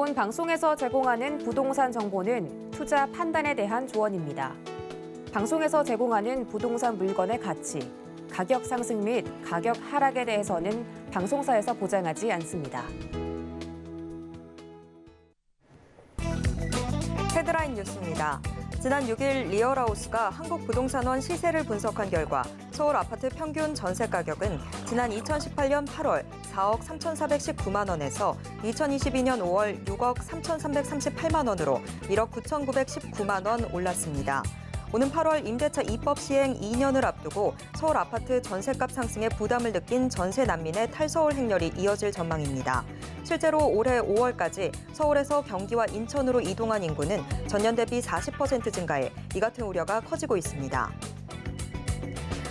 본 방송에서 제공하는 부동산 정보는 투자 판단에 대한 조언입니다. 방송에서 제공하는 부동산 물건의 가치, 가격 상승 및 가격 하락에 대해서는 방송사에서 보장하지 않습니다. 헤드라인 뉴스입니다. 지난 6일 리얼하우스가 한국부동산원 시세를 분석한 결과 서울 아파트 평균 전세 가격은 지난 2018년 8월 4억 3,419만 원에서 2022년 5월 6억 3,338만 원으로 1억 9,919만 원 올랐습니다. 오는 8월 임대차 입법 시행 2년을 앞두고 서울 아파트 전세값 상승에 부담을 느낀 전세 난민의 탈서울 행렬이 이어질 전망입니다. 실제로 올해 5월까지 서울에서 경기와 인천으로 이동한 인구는 전년 대비 40% 증가해 이 같은 우려가 커지고 있습니다.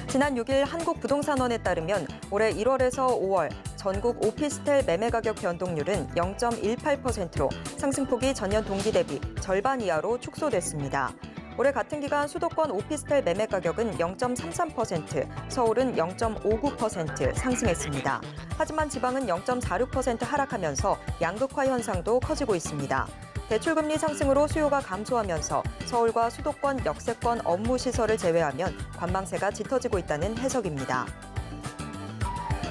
지난 6일 한국부동산원에 따르면 올해 1월에서 5월 전국 오피스텔 매매 가격 변동률은 0.18%로 상승폭이 전년 동기 대비 절반 이하로 축소됐습니다. 올해 같은 기간 수도권 오피스텔 매매 가격은 0.33%, 서울은 0.59% 상승했습니다. 하지만 지방은 0.46% 하락하면서 양극화 현상도 커지고 있습니다. 대출금리 상승으로 수요가 감소하면서 서울과 수도권 역세권 업무시설을 제외하면 관망세가 짙어지고 있다는 해석입니다.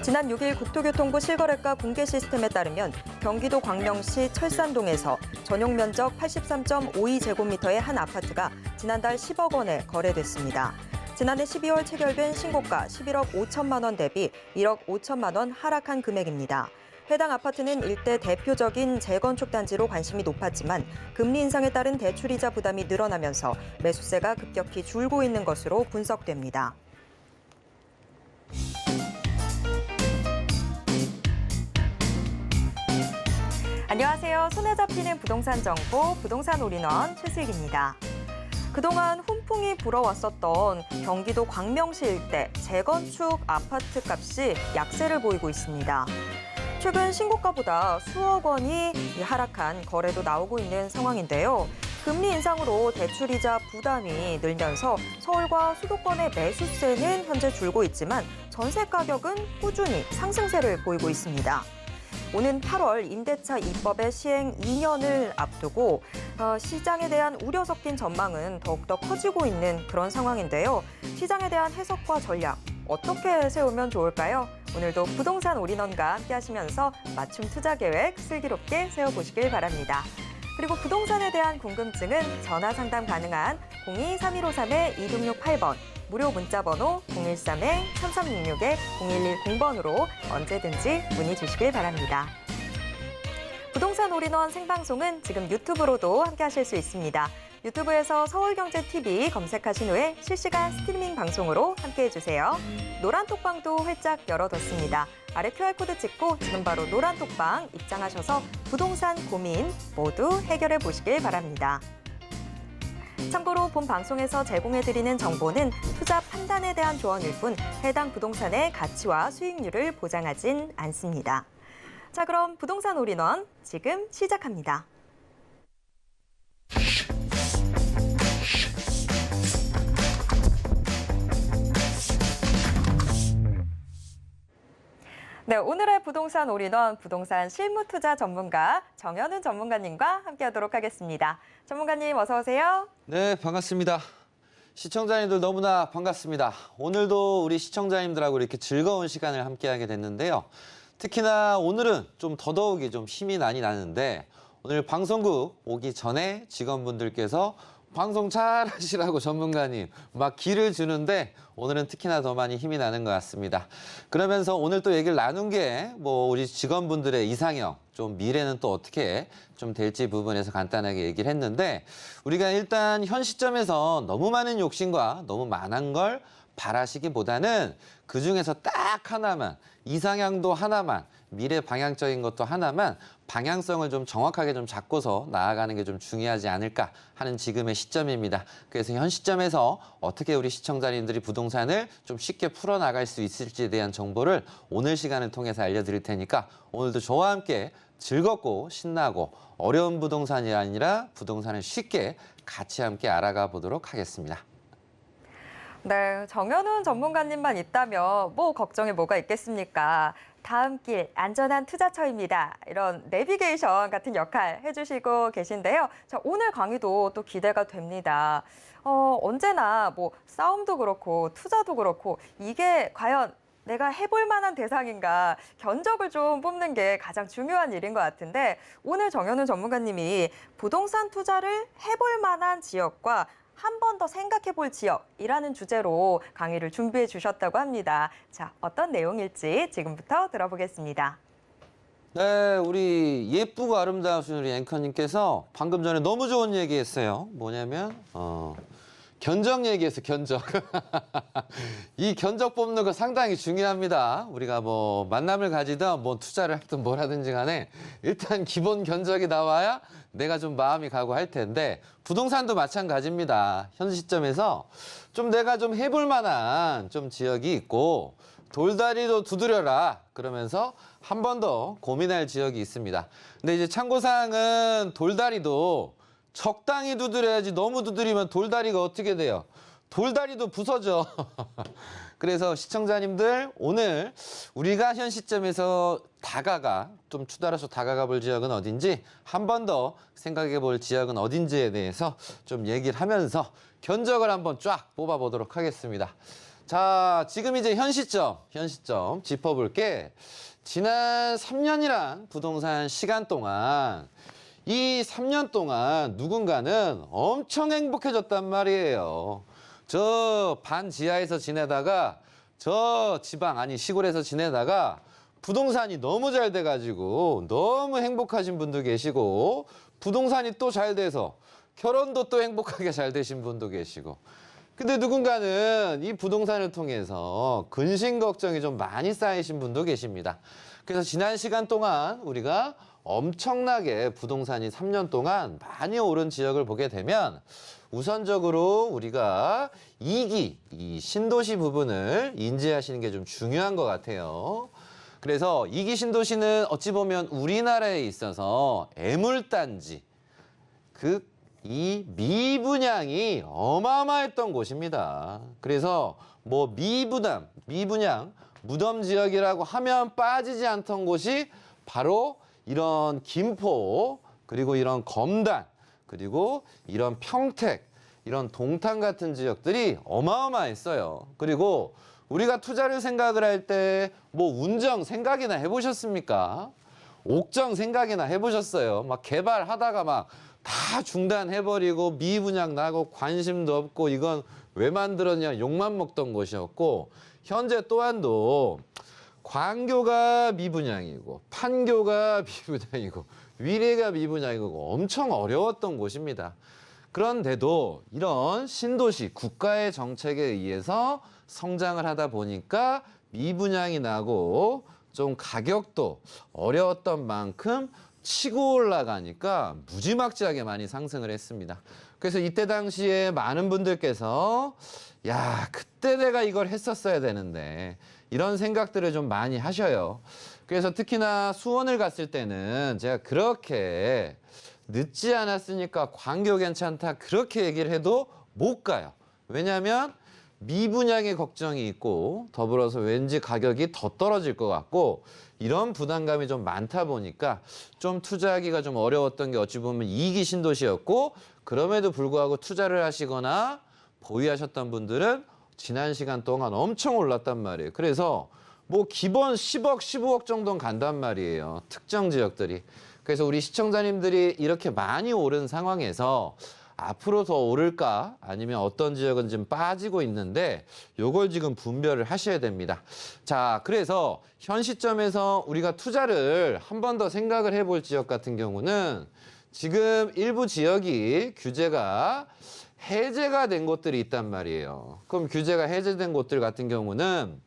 지난 6일 국토교통부 실거래가 공개 시스템에 따르면 경기도 광명시 철산동에서 전용 면적 83.52제곱미터의 한 아파트가 지난달 10억 원에 거래됐습니다. 지난해 12월 체결된 신고가 11억 5천만 원 대비 1억 5천만 원 하락한 금액입니다. 해당 아파트는 일대 대표적인 재건축 단지로 관심이 높았지만 금리 인상에 따른 대출이자 부담이 늘어나면서 매수세가 급격히 줄고 있는 것으로 분석됩니다. 안녕하세요. 손에 잡히는 부동산 정보, 부동산 올인원 최수익입니다. 그동안 훈풍이 불어왔었던 경기도 광명시 일대 재건축 아파트 값이 약세를 보이고 있습니다. 최근 신고가보다 수억 원이 하락한 거래도 나오고 있는 상황인데요. 금리 인상으로 대출이자 부담이 늘면서 서울과 수도권의 매수세는 현재 줄고 있지만 전세 가격은 꾸준히 상승세를 보이고 있습니다. 오는 8월 임대차 입법의 시행 2년을 앞두고 시장에 대한 우려 섞인 전망은 더욱더 커지고 있는 그런 상황인데요. 시장에 대한 해석과 전략 어떻게 세우면 좋을까요? 오늘도 부동산 올인원과 함께 하시면서 맞춤 투자 계획 슬기롭게 세워보시길 바랍니다. 그리고 부동산에 대한 궁금증은 전화 상담 가능한 02-3153-2668번, 무료 문자번호 013-3366-0110번으로 언제든지 문의 주시길 바랍니다. 부동산 올인원 생방송은 지금 유튜브로도 함께 하실 수 있습니다. 유튜브에서 서울경제TV 검색하신 후에 실시간 스트리밍 방송으로 함께해 주세요. 노란 톡방도 활짝 열어뒀습니다. 아래 QR코드 찍고 지금 바로 노란 톡방 입장하셔서 부동산 고민 모두 해결해 보시길 바랍니다. 참고로 본 방송에서 제공해드리는 정보는 투자 판단에 대한 조언일 뿐 해당 부동산의 가치와 수익률을 보장하진 않습니다. 자, 그럼 부동산 올인원 지금 시작합니다. 네, 오늘의 부동산 올인원 부동산 실무 투자 전문가 정현훈 전문가님과 함께하도록 하겠습니다. 전문가님 어서 오세요. 네, 반갑습니다. 시청자님들 너무나 반갑습니다. 오늘도 우리 시청자님들하고 이렇게 즐거운 시간을 함께하게 됐는데요. 특히나 오늘은 좀 더더욱이 좀 힘이 많이 나는데 오늘 방송국 오기 전에 직원분들께서 방송 잘 하시라고 전문가님 막 기를 주는데 오늘은 특히나 더 많이 힘이 나는 것 같습니다. 그러면서 오늘 또 얘기를 나눈 게 뭐 우리 직원분들의 이상형, 좀 미래는 또 어떻게 좀 될지 부분에서 간단하게 얘기를 했는데 우리가 일단 현 시점에서 너무 많은 욕심과 너무 많은 걸 바라시기보다는 그중에서 딱 하나만, 이상향도 하나만, 미래 방향적인 것도 하나만 방향성을 좀 정확하게 좀 잡고서 나아가는 게 좀 중요하지 않을까 하는 지금의 시점입니다. 그래서 현 시점에서 어떻게 우리 시청자님들이 부동산을 좀 쉽게 풀어나갈 수 있을지에 대한 정보를 오늘 시간을 통해서 알려드릴 테니까 오늘도 저와 함께 즐겁고 신나고 어려운 부동산이 아니라 부동산을 쉽게 같이 함께 알아가 보도록 하겠습니다. 네, 정현훈 전문가님만 있다면 뭐 걱정이 뭐가 있겠습니까? 다음 길 안전한 투자처입니다. 이런 내비게이션 같은 역할 해주시고 계신데요. 자, 오늘 강의도 또 기대가 됩니다. 언제나 뭐 싸움도 그렇고 투자도 그렇고 이게 과연 내가 해볼 만한 대상인가 견적을 좀 뽑는 게 가장 중요한 일인 것 같은데 오늘 정현훈 전문가님이 부동산 투자를 해볼 만한 지역과 한 번 더 생각해 볼 지역이라는 주제로 강의를 준비해 주셨다고 합니다. 자, 어떤 내용일지 지금부터 들어보겠습니다. 네, 우리 예쁘고 아름다우신 우리 앵커님께서 방금 전에 너무 좋은 얘기했어요. 뭐냐면 견적 얘기했어요. 견적. 이 견적 뽑는 거 상당히 중요합니다. 우리가 뭐 만남을 가지든 뭐 투자를 하든 뭘 하든지 간에 일단 기본 견적이 나와야 내가 좀 마음이 가고 할 텐데 부동산도 마찬가지입니다. 현 시점에서 좀 내가 좀 해볼 만한 좀 지역이 있고 돌다리도 두드려라 그러면서 한 번 더 고민할 지역이 있습니다. 근데 이제 참고사항은 돌다리도 적당히 두드려야지 너무 두드리면 돌다리가 어떻게 돼요? 돌다리도 부서져. 그래서 시청자님들 오늘 우리가 현 시점에서 좀 추달아서 다가가 볼 지역은 어딘지 한 번 더 생각해 볼 지역은 어딘지에 대해서 좀 얘기를 하면서 견적을 한번 쫙 뽑아보도록 하겠습니다. 자, 지금 이제 현 시점 짚어볼 게 지난 3년이란 부동산 시간 동안 이 3년 동안 누군가는 엄청 행복해졌단 말이에요. 저 반지하에서 지내다가 저 지방 아니 시골에서 지내다가 부동산이 너무 잘 돼가지고 너무 행복하신 분도 계시고 부동산이 또 잘 돼서 결혼도 또 행복하게 잘 되신 분도 계시고 근데 누군가는 이 부동산을 통해서 근심 걱정이 좀 많이 쌓이신 분도 계십니다. 그래서 지난 시간 동안 우리가 엄청나게 부동산이 3년 동안 많이 오른 지역을 보게 되면 우선적으로 우리가 이 신도시 부분을 인지하시는 게 좀 중요한 것 같아요. 그래서 2기 신도시는 어찌 보면 우리나라에 있어서 애물단지, 이 미분양이 어마어마했던 곳입니다. 그래서 뭐 미분양, 무덤 지역이라고 하면 빠지지 않던 곳이 바로 이런 김포, 그리고 이런 검단, 그리고 이런 평택, 이런 동탄 같은 지역들이 어마어마했어요. 그리고 우리가 투자를 생각을 할 때 뭐 운정 생각이나 해보셨습니까? 옥정 생각이나 해보셨어요? 막 개발하다가 막 다 중단해버리고 미분양 나고 관심도 없고 이건 왜 만들었냐 욕만 먹던 곳이었고 현재 또한도 광교가 미분양이고 판교가 미분양이고 위례가 미분양이고 엄청 어려웠던 곳입니다. 그런데도 이런 신도시 국가의 정책에 의해서 성장을 하다 보니까 미분양이 나고 좀 가격도 어려웠던 만큼 치고 올라가니까 무지막지하게 많이 상승을 했습니다. 그래서 이때 당시에 많은 분들께서 야, 그때 내가 이걸 했었어야 되는데 이런 생각들을 좀 많이 하셔요. 그래서 특히나 수원을 갔을 때는 제가 그렇게 늦지 않았으니까 광교 괜찮다 그렇게 얘기를 해도 못 가요. 왜냐하면 미분양의 걱정이 있고 더불어서 왠지 가격이 더 떨어질 것 같고 이런 부담감이 좀 많다 보니까 좀 투자하기가 좀 어려웠던 게 어찌 보면 2기 신도시였고 그럼에도 불구하고 투자를 하시거나 보유하셨던 분들은 지난 시간 동안 엄청 올랐단 말이에요. 그래서 뭐 기본 10억, 15억 정도는 간단 말이에요. 특정 지역들이. 그래서 우리 시청자님들이 이렇게 많이 오른 상황에서 앞으로 더 오를까 아니면 어떤 지역은 지금 빠지고 있는데 요걸 지금 분별을 하셔야 됩니다. 자, 그래서 현 시점에서 우리가 투자를 한 번 더 생각을 해볼 지역 같은 경우는 지금 일부 지역이 규제가 해제가 된 곳들이 있단 말이에요. 그럼 규제가 해제된 곳들 같은 경우는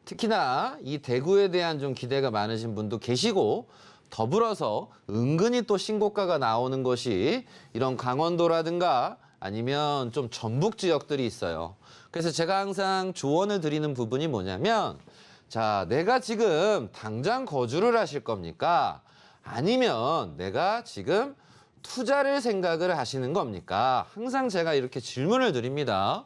특히나 이 대구에 대한 좀 기대가 많으신 분도 계시고 더불어서 은근히 또 신고가가 나오는 것이 이런 강원도라든가 아니면 좀 전북 지역들이 있어요. 그래서 제가 항상 조언을 드리는 부분이 뭐냐면 자, 내가 지금 당장 거주를 하실 겁니까? 아니면 내가 지금 투자를 생각을 하시는 겁니까? 항상 제가 이렇게 질문을 드립니다.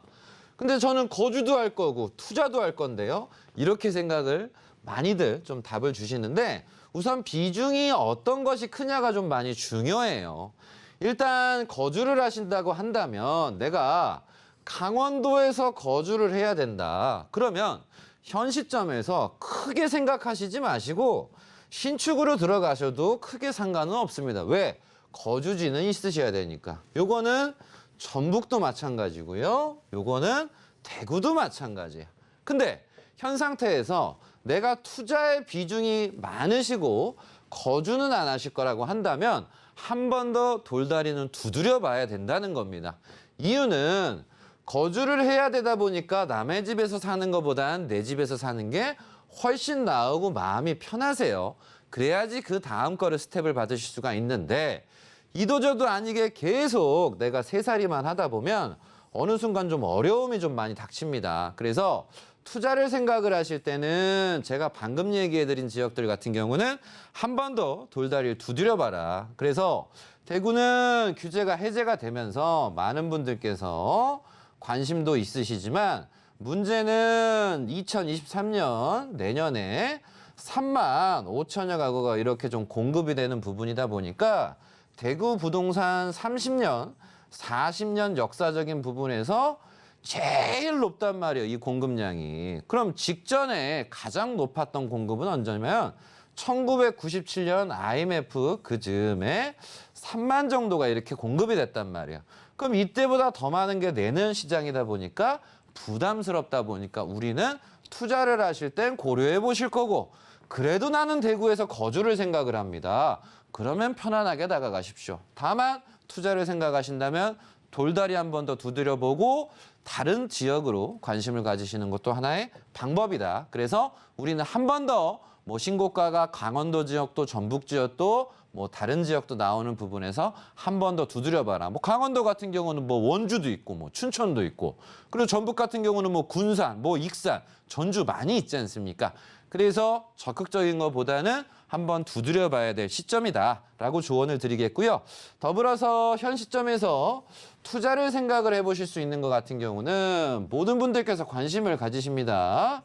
근데 저는 거주도 할 거고 투자도 할 건데요. 이렇게 생각을 많이들 좀 답을 주시는데 우선 비중이 어떤 것이 크냐가 좀 많이 중요해요. 일단 거주를 하신다고 한다면 내가 강원도에서 거주를 해야 된다. 그러면 현 시점에서 크게 생각하시지 마시고 신축으로 들어가셔도 크게 상관은 없습니다. 왜? 거주지는 있으셔야 되니까. 요거는 전북도 마찬가지고요. 요거는 대구도 마찬가지예요. 근데 현 상태에서 내가 투자의 비중이 많으시고 거주는 안 하실 거라고 한다면 한 번 더 돌다리는 두드려 봐야 된다는 겁니다. 이유는 거주를 해야 되다 보니까 남의 집에서 사는 것보단 내 집에서 사는 게 훨씬 나으고 마음이 편하세요. 그래야지 그 다음 거를 스텝을 받으실 수가 있는데 이도저도 아니게 계속 내가 새살이만 하다 보면 어느 순간 좀 어려움이 좀 많이 닥칩니다. 그래서 투자를 생각을 하실 때는 제가 방금 얘기해드린 지역들 같은 경우는 한 번 더 돌다리를 두드려 봐라. 그래서 대구는 규제가 해제가 되면서 많은 분들께서 관심도 있으시지만 문제는 2023년 내년에 3만 5천여 가구가 이렇게 좀 공급이 되는 부분이다 보니까 대구 부동산 30년, 40년 역사적인 부분에서 제일 높단 말이에요, 이 공급량이. 그럼 직전에 가장 높았던 공급은 언제냐면 1997년 IMF 그 즈음에 3만 정도가 이렇게 공급이 됐단 말이에요. 그럼 이때보다 더 많은 게 내년 시장이다 보니까 부담스럽다 보니까 우리는 투자를 하실 땐 고려해 보실 거고 그래도 나는 대구에서 거주를 생각을 합니다. 그러면 편안하게 다가가십시오. 다만 투자를 생각하신다면 돌다리 한 번 더 두드려보고 다른 지역으로 관심을 가지시는 것도 하나의 방법이다. 그래서 우리는 한 번 더 뭐 신고가가 강원도 지역도 전북 지역도 뭐 다른 지역도 나오는 부분에서 한 번 더 두드려봐라. 뭐 강원도 같은 경우는 뭐 원주도 있고 뭐 춘천도 있고 그리고 전북 같은 경우는 뭐 군산, 뭐 익산, 전주 많이 있지 않습니까? 그래서 적극적인 것보다는 한번 두드려봐야 될 시점이다라고 조언을 드리겠고요. 더불어서 현 시점에서 투자를 생각을 해보실 수 있는 것 같은 경우는 모든 분들께서 관심을 가지십니다.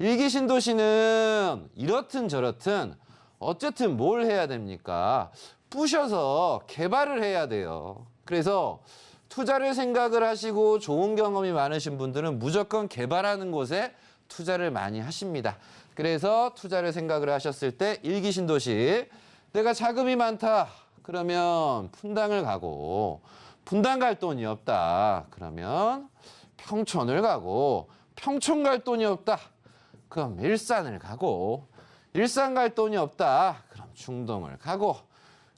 일기 신도시는 이렇든 저렇든 어쨌든 뭘 해야 됩니까? 부셔서 개발을 해야 돼요. 그래서 투자를 생각을 하시고 좋은 경험이 많으신 분들은 무조건 개발하는 곳에 투자를 많이 하십니다. 그래서 투자를 생각을 하셨을 때 일기 신도시 내가 자금이 많다. 그러면 분당을 가고 분당 갈 돈이 없다. 그러면 평촌을 가고 평촌 갈 돈이 없다. 그럼 일산을 가고 일산 갈 돈이 없다. 그럼 중동을 가고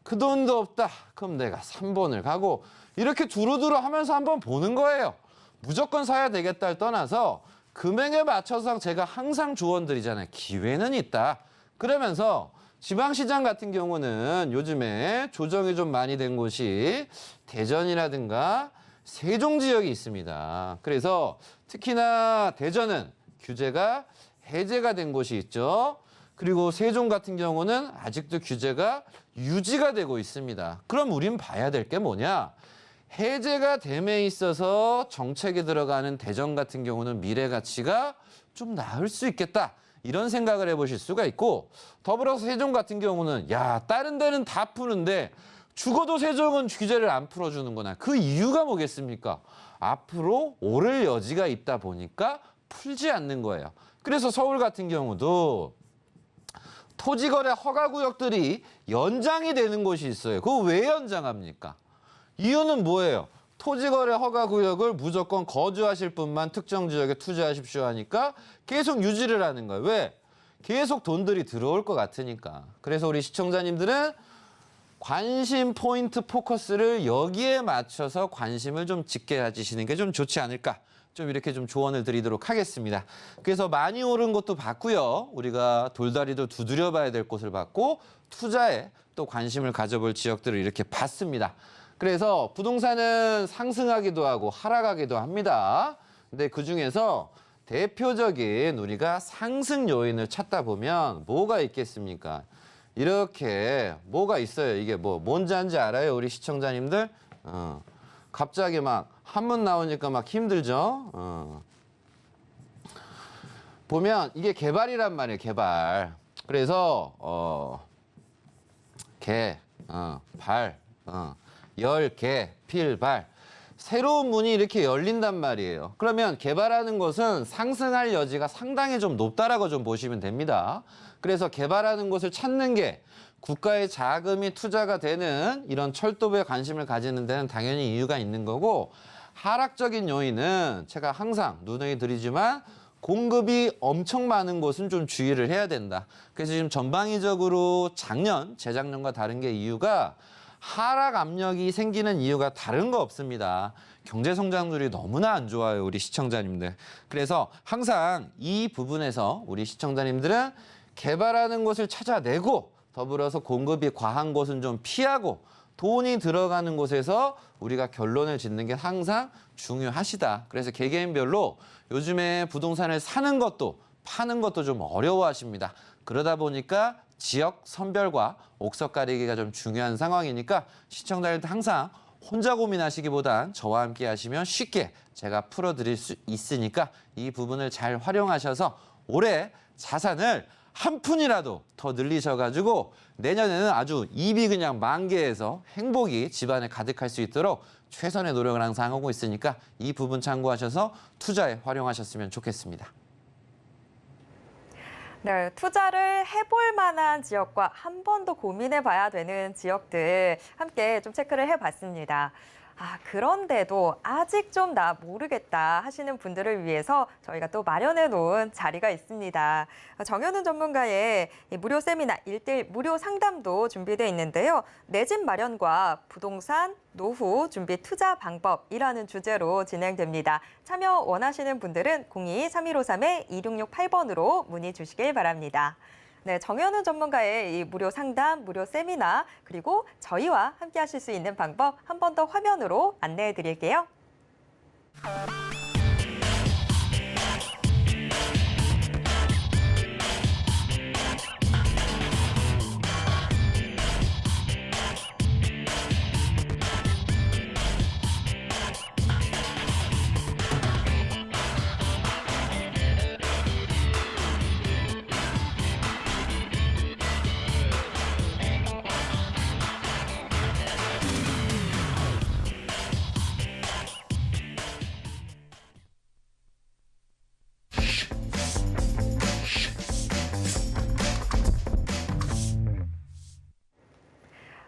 그 돈도 없다. 그럼 내가 3번을 가고 이렇게 두루두루 하면서 한번 보는 거예요. 무조건 사야 되겠다를 떠나서 금액에 맞춰서 제가 항상 조언 드리잖아요. 기회는 있다. 그러면서 지방시장 같은 경우는 요즘에 조정이 좀 많이 된 곳이 대전이라든가 세종 지역이 있습니다. 그래서 특히나 대전은 규제가 해제가 된 곳이 있죠. 그리고 세종 같은 경우는 아직도 규제가 유지가 되고 있습니다. 그럼 우린 봐야 될 게 뭐냐? 해제가 됨에 있어서 정책에 들어가는 대전 같은 경우는 미래 가치가 좀 나을 수 있겠다. 이런 생각을 해보실 수가 있고 더불어서 세종 같은 경우는 야 다른 데는 다 푸는데 죽어도 세종은 규제를 안 풀어주는구나. 그 이유가 뭐겠습니까? 앞으로 오를 여지가 있다 보니까 풀지 않는 거예요. 그래서 서울 같은 경우도 토지거래 허가구역들이 연장이 되는 곳이 있어요. 그거 왜 연장합니까? 이유는 뭐예요? 토지거래 허가구역을 무조건 거주하실 분만 특정 지역에 투자하십시오 하니까 계속 유지를 하는 거예요. 왜? 계속 돈들이 들어올 것 같으니까. 그래서 우리 시청자님들은 관심 포인트 포커스를 여기에 맞춰서 관심을 좀 짙게 가지시는 게 좀 좋지 않을까. 좀 이렇게 좀 조언을 드리도록 하겠습니다. 그래서 많이 오른 것도 봤고요. 우리가 돌다리도 두드려 봐야 될 곳을 봤고 투자에 또 관심을 가져볼 지역들을 이렇게 봤습니다. 그래서 부동산은 상승하기도 하고 하락하기도 합니다. 근데 그중에서 대표적인 우리가 상승 요인을 찾다 보면 뭐가 있겠습니까? 이렇게 뭐가 있어요. 이게 뭔지 알아요? 우리 시청자님들? 갑자기 막 한문 나오니까 막 힘들죠? 보면 이게 개발이란 말이에요, 개발. 그래서, 발, 열, 개, 필, 발. 새로운 문이 이렇게 열린단 말이에요. 그러면 개발하는 것은 상승할 여지가 상당히 좀 높다라고 좀 보시면 됩니다. 그래서 개발하는 곳을 찾는 게 국가의 자금이 투자가 되는 이런 철도부에 관심을 가지는 데는 당연히 이유가 있는 거고, 하락적인 요인은 제가 항상 누누이 드리지만 공급이 엄청 많은 곳은 좀 주의를 해야 된다. 그래서 지금 전방위적으로 작년, 재작년과 다른 게 이유가 하락 압력이 생기는 이유가 다른 거 없습니다. 경제 성장률이 너무나 안 좋아요, 우리 시청자님들. 그래서 항상 이 부분에서 우리 시청자님들은 개발하는 곳을 찾아내고 더불어서 공급이 과한 곳은 좀 피하고 돈이 들어가는 곳에서 우리가 결론을 짓는 게 항상 중요하시다. 그래서 개개인별로 요즘에 부동산을 사는 것도 파는 것도 좀 어려워하십니다. 그러다 보니까 지역 선별과 옥석 가리기가 좀 중요한 상황이니까 시청자님들 항상 혼자 고민하시기보단 저와 함께 하시면 쉽게 제가 풀어드릴 수 있으니까 이 부분을 잘 활용하셔서 올해 자산을 한 푼이라도 더 늘리셔가지고 내년에는 아주 입이 그냥 만개해서 행복이 집안에 가득할 수 있도록 최선의 노력을 항상 하고 있으니까 이 부분 참고하셔서 투자에 활용하셨으면 좋겠습니다. 네, 투자를 해볼 만한 지역과 한 번 더 고민해 봐야 되는 지역들 함께 좀 체크를 해봤습니다. 그런데도 아직 좀 나 모르겠다 하시는 분들을 위해서 저희가 또 마련해 놓은 자리가 있습니다. 정현훈 전문가의 무료 세미나 1:1 무료 상담도 준비되어 있는데요. 내 집 마련과 부동산, 노후, 준비 투자 방법이라는 주제로 진행됩니다. 참여 원하시는 분들은 02-3153-2668번으로 문의 주시길 바랍니다. 네, 정현훈 전문가의 이 무료 상담, 무료 세미나, 그리고 저희와 함께 하실 수 있는 방법 한 번 더 화면으로 안내해 드릴게요.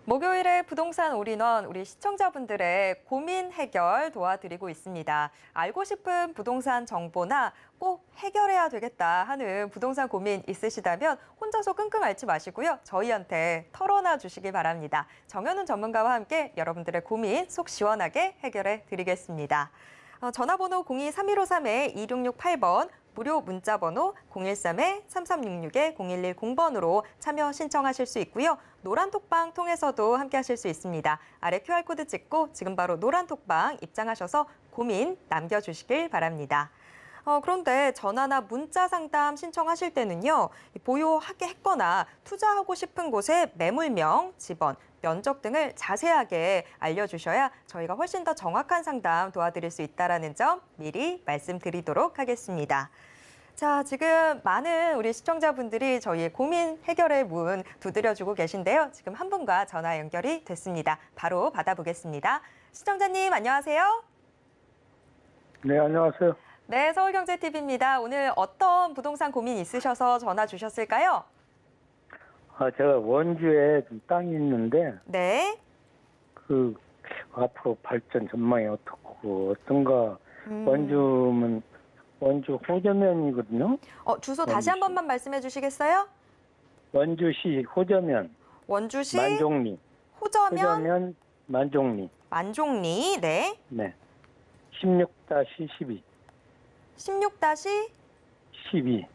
목요일에 부동산 올인원 우리 시청자분들의 고민 해결 도와드리고 있습니다. 알고 싶은 부동산 정보나 꼭 해결해야 되겠다 하는 부동산 고민 있으시다면 혼자서 끙끙 앓지 마시고요. 저희한테 털어놔 주시기 바랍니다. 정현훈 전문가와 함께 여러분들의 고민 속 시원하게 해결해 드리겠습니다. 전화번호 02-3153-2668번, 무료 문자번호 013-3366-0110번으로 참여 신청하실 수 있고요. 노란톡방 통해서도 함께 하실 수 있습니다. 아래 QR코드 찍고 지금 바로 노란톡방 입장하셔서 고민 남겨주시길 바랍니다. 그런데 전화나 문자 상담 신청하실 때는요, 보유하게 했거나 투자하고 싶은 곳의 매물명, 지번, 면적 등을 자세하게 알려주셔야 저희가 훨씬 더 정확한 상담 도와드릴 수 있다는 점 미리 말씀드리도록 하겠습니다. 자, 지금 많은 우리 시청자분들이 저희의 고민 해결의 문 두드려주고 계신데요. 지금 한 분과 전화 연결이 됐습니다. 바로 받아보겠습니다. 시청자님, 안녕하세요. 네, 안녕하세요. 네, 서울경제TV입니다. 오늘 어떤 부동산 고민 있으셔서 전화 주셨을까요? 제가 원주에 좀 땅이 있는데, 네. 앞으로 발전 전망이 어떤가, 원주 호저면이거든요. 주소 다시 한 번만 말씀해 주시겠어요? 원주시 호저면, 원주시 만종리. 호저면 만종리. 만종리, 네. 네. 16-12. 16-12요.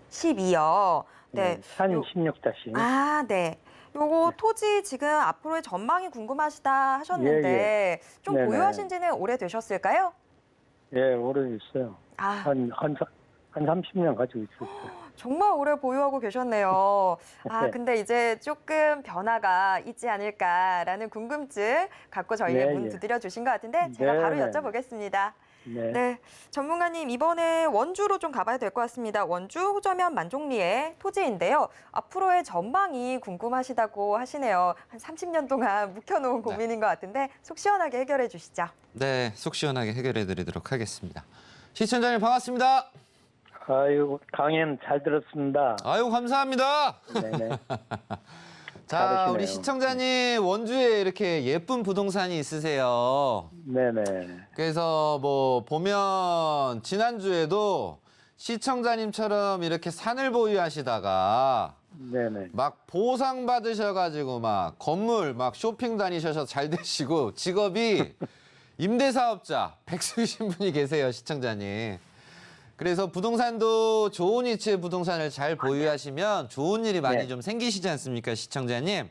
12요. 네. 산 16-. 네. 요거 토지 지금 앞으로의 전망이 궁금하시다 하셨는데 좀 네네. 보유하신 지는 오래되셨을까요? 예, 오래됐어요. 아, 한 30년 가지고 있었어요. 정말 오래 보유하고 계셨네요. 네. 근데 이제 조금 변화가 있지 않을까라는 궁금증 갖고 저희에 네, 문 예. 두드려 주신 것 같은데 제가 네, 바로 네. 여쭤보겠습니다. 네. 네, 전문가님 이번에 원주로 좀 가봐야 될 것 같습니다. 원주 호저면 만종리의 토지인데요. 앞으로의 전망이 궁금하시다고 하시네요. 한 30년 동안 묵혀놓은 고민인 것 같은데 속 시원하게 해결해 주시죠. 네, 속 시원하게 해결해 드리도록 하겠습니다. 시청자님 반갑습니다. 아유, 강연 잘 들었습니다. 아유, 감사합니다. 네네. 자, 잘하시네요. 우리 시청자님 원주에 이렇게 예쁜 부동산이 있으세요. 네네. 그래서 뭐 보면 지난주에도 시청자님처럼 이렇게 산을 보유하시다가 네네. 막 보상 받으셔가지고 막 건물 막 쇼핑 다니셔서 잘 되시고 직업이 임대사업자 백수이신 분이 계세요, 시청자님. 그래서 부동산도 좋은 위치의 부동산을 잘 보유하시면 좋은 일이 많이 네. 좀 생기시지 않습니까, 시청자님?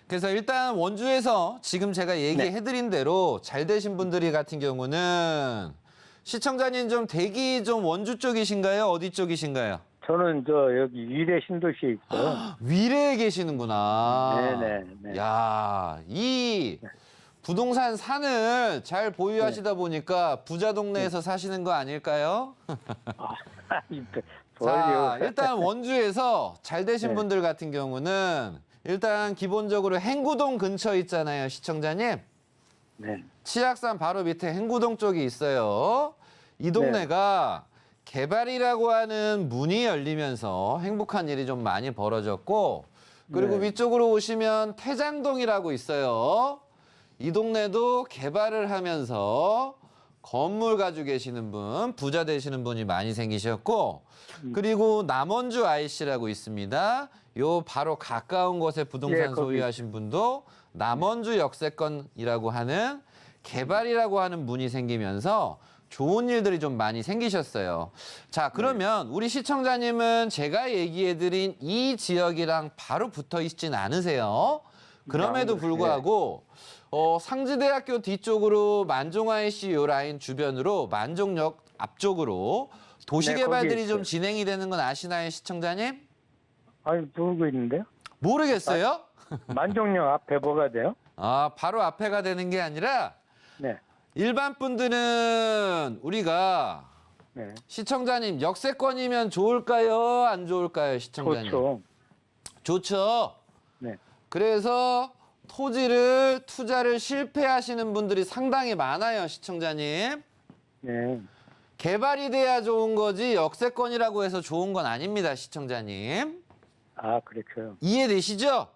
그래서 일단 원주에서 지금 제가 얘기해드린 대로 잘 되신 분들이 같은 경우는 시청자님 좀 대기 좀 원주 쪽이신가요? 어디 쪽이신가요? 저는 여기 위례 신도시에 있어요. 위례에 계시는구나. 네네. 네. 야, 이 부동산 산을 잘 보유하시다 보니까 부자 동네에서 사시는 거 아닐까요? 자, 일단 원주에서 잘 되신 네. 분들 같은 경우는 일단 기본적으로 행구동 근처 있잖아요, 시청자님. 네. 치악산 바로 밑에 행구동 쪽이 있어요. 이 동네가 개발이라고 하는 문이 열리면서 행복한 일이 좀 많이 벌어졌고, 그리고 네. 위쪽으로 오시면 태장동이라고 있어요. 이 동네도 개발을 하면서 건물 가지고 계시는 분, 부자 되시는 분이 많이 생기셨고, 그리고 남원주 IC라고 있습니다. 요 바로 가까운 곳에 부동산 예, 거기. 소유하신 분도 남원주 역세권이라고 하는 개발이라고 하는 문이 생기면서 좋은 일들이 좀 많이 생기셨어요. 자, 그러면 우리 시청자님은 제가 얘기해드린 이 지역이랑 바로 붙어 있진 않으세요. 그럼에도 불구하고 상지대학교 뒤쪽으로 만종 IC 요 라인 주변으로 만종역 앞쪽으로 도시개발들이 거기에 좀 있어요. 진행이 되는 건 아시나요, 시청자님? 아니, 모르고 있는데요? 모르겠어요? 만종역 앞에 뭐가 돼요? 아, 바로 앞에가 되는 게 아니라 네. 일반 분들은 우리가 네. 시청자님 역세권이면 좋을까요? 안 좋을까요, 시청자님? 좋죠. 좋죠. 네. 그래서 토지를 투자를 실패하시는 분들이 상당히 많아요, 시청자님. 네. 개발이 돼야 좋은 거지 역세권이라고 해서 좋은 건 아닙니다, 시청자님. 아, 그렇죠. 이해되시죠?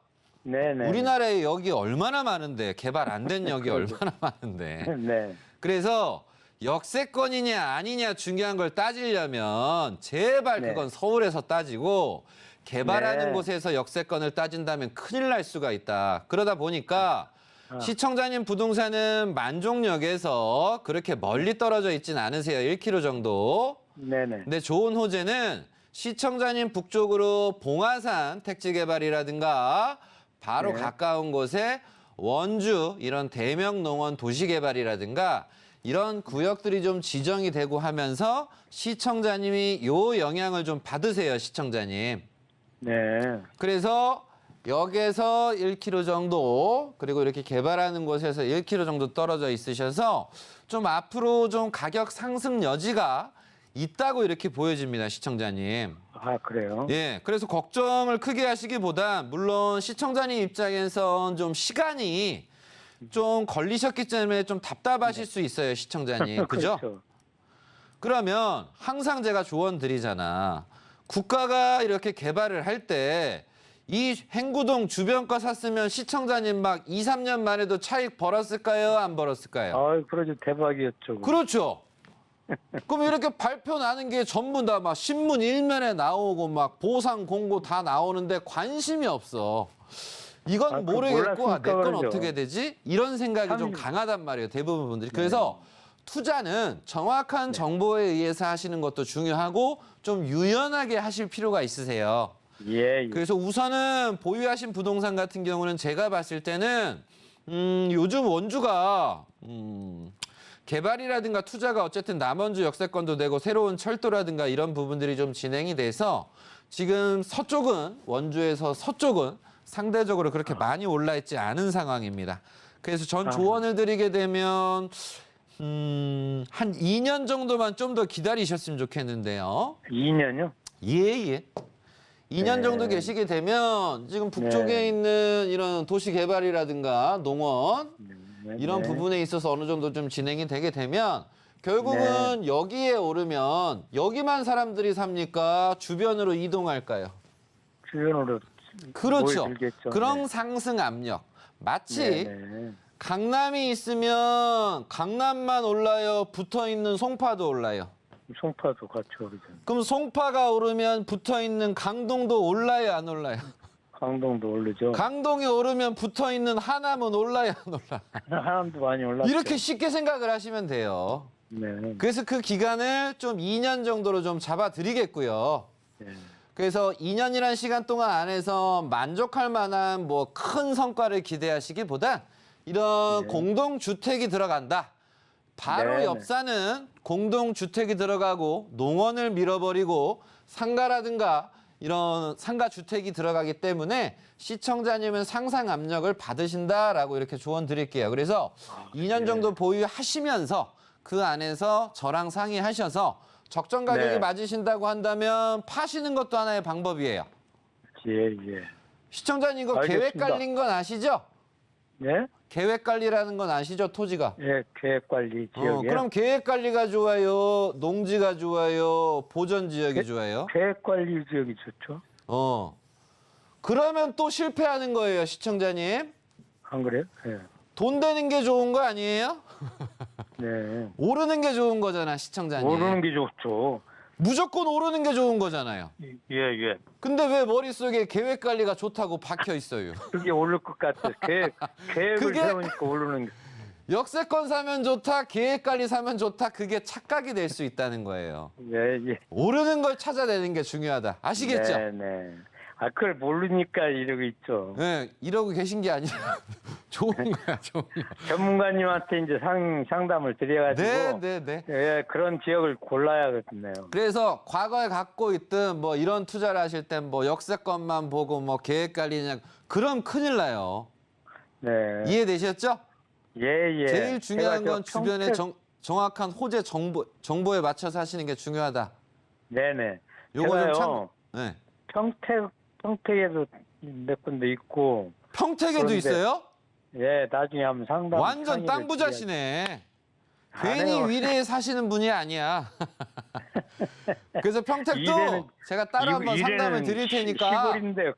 네네. 우리나라에 역이 얼마나 많은데, 개발 안 된 역이 얼마나 많은데. 네. 그래서 역세권이냐 아니냐 중요한 걸 따지려면 제발 네. 그건 서울에서 따지고 개발하는 네. 곳에서 역세권을 따진다면 큰일 날 수가 있다. 그러다 보니까 시청자님 부동산은 만종역에서 그렇게 멀리 떨어져 있진 않으세요. 1km 정도. 네네. 근데 좋은 호재는 시청자님 북쪽으로 봉화산 택지개발이라든가 바로 네. 가까운 곳에 원주 이런 대명농원 도시개발이라든가 이런 구역들이 좀 지정이 되고 하면서 시청자님이 요 영향을 좀 받으세요, 시청자님. 네. 그래서 역에서 1km 정도 그리고 이렇게 개발하는 곳에서 1km 정도 떨어져 있으셔서 좀 앞으로 좀 가격 상승 여지가 있다고 이렇게 보여집니다, 시청자님. 아, 그래요? 예, 그래서 걱정을 크게 하시기보다 물론 시청자님 입장에선 좀 시간이 좀 걸리셨기 때문에 좀 답답하실 수 있어요, 시청자님. 그죠? 그렇죠. 그러면 항상 제가 조언 드리잖아. 국가가 이렇게 개발을 할 때 이 행구동 주변 거 샀으면 시청자님 막 2, 3년 만에도 차익 벌었을까요? 안 벌었을까요? 아, 그러죠. 대박이었죠. 그렇죠. 그럼 이렇게 발표 나는 게 전부 다 막 신문 일면에 나오고 막 보상 공고 다 나오는데 관심이 없어. 이건 아, 모르겠고 내 건 그러죠. 어떻게 되지? 이런 생각이 좀 참- 강하단 말이에요. 대부분 분들이. 그래서 투자는 정확한 정보에 의해서 하시는 것도 중요하고 좀 유연하게 하실 필요가 있으세요. 예, 예. 그래서 우선은 보유하신 부동산 같은 경우는 제가 봤을 때는 요즘 원주가 개발이라든가 투자가 어쨌든 남원주 역세권도 되고 새로운 철도라든가 이런 부분들이 좀 진행이 돼서 지금 서쪽은 원주에서 서쪽은 상대적으로 그렇게 많이 올라 있지 않은 상황입니다. 그래서 전 조언을 드리게 되면 한 2년 정도만 좀 더 기다리셨으면 좋겠는데요. 2년요? 예. 2년 정도 계시게 되면 지금 북쪽에 있는 이런 도시 개발이라든가 농원 이런 부분에 있어서 어느 정도 좀 진행이 되게 되면 결국은 여기에 오르면 여기만 사람들이 삽니까? 주변으로 이동할까요? 주변으로 그렇죠. 모여들겠죠. 그런 상승 압력. 마치 네. 강남이 있으면 강남만 올라요? 붙어있는 송파도 올라요? 송파도 같이 오르죠. 그럼 송파가 오르면 붙어있는 강동도 올라요? 안 올라요? 강동도 오르죠. 강동이 오르면 붙어있는 하남은 올라요? 안 올라요? 하남도 많이 올랐죠. 이렇게 쉽게 생각을 하시면 돼요. 네. 그래서 그 기간을 좀 2년 정도로 좀 잡아드리겠고요. 네. 그래서 2년이라는 시간 동안 안에서 만족할 만한 뭐 큰 성과를 기대하시기보단 이런 공동주택이 들어간다. 바로 네, 옆사는 공동주택이 들어가고 농원을 밀어버리고 상가라든가 이런 상가주택이 들어가기 때문에 시청자님은 상상 압력을 받으신다라고 이렇게 조언 드릴게요. 그래서 2년 정도 보유하시면서 그 안에서 저랑 상의하셔서 적정 가격이 맞으신다고 한다면 파시는 것도 하나의 방법이에요. 예. 시청자님 이거 계획 알겠습니다. 깔린 건 아시죠? 네? 계획 관리라는 건 아시죠? 토지가. 예, 계획관리 지역이요. 그럼 계획 관리가 좋아요? 농지가 좋아요? 보전 지역이 좋아요? 계획관리 지역이 좋죠. 그러면 또 실패하는 거예요, 시청자님. 안 그래요? 예. 돈 되는 게 좋은 거 아니에요? 네. 오르는 게 좋은 거잖아, 시청자님. 오르는 게 좋죠. 무조건 오르는 게 좋은 거잖아요. 예. 근데 왜 머릿속에 계획 관리가 좋다고 박혀 있어요? 그게 오를 것 같아. 계획을 그게- 세우니까 오르는 게. 역세권 사면 좋다, 계획 관리 사면 좋다, 그게 착각이 될 수 있다는 거예요. 예. 오르는 걸 찾아내는 게 중요하다. 아시겠죠? 네. 아, 그걸 모르니까 이러고 있죠. 네, 이러고 계신 게 아니라 좋은 거야, 좋은 거. 전문가님한테 이제 상담을 드려가지고. 네. 예, 그런 지역을 골라야겠네요. 그래서 과거에 갖고 있던 뭐 이런 투자를 하실 땐 뭐 역세권만 보고 뭐 계획 관리냐 그럼 큰일 나요. 네. 이해되셨죠? 예. 제일 중요한 제가 건 주변에 정확한 호재 정보에 맞춰서 하시는 게 중요하다. 네네. 요거 제가요, 좀 참. 네. 평택에도 몇 군데 있고. 평택에도 그런데 있어요? 예, 나중에 한번 상담. 완전 상의를 땅 부자시네. 괜히 해요. 위례에 사시는 분이 아니야. 그래서 평택도 위례는- 제가 따로 한번 상담을 드릴 테니까. 시골인데요.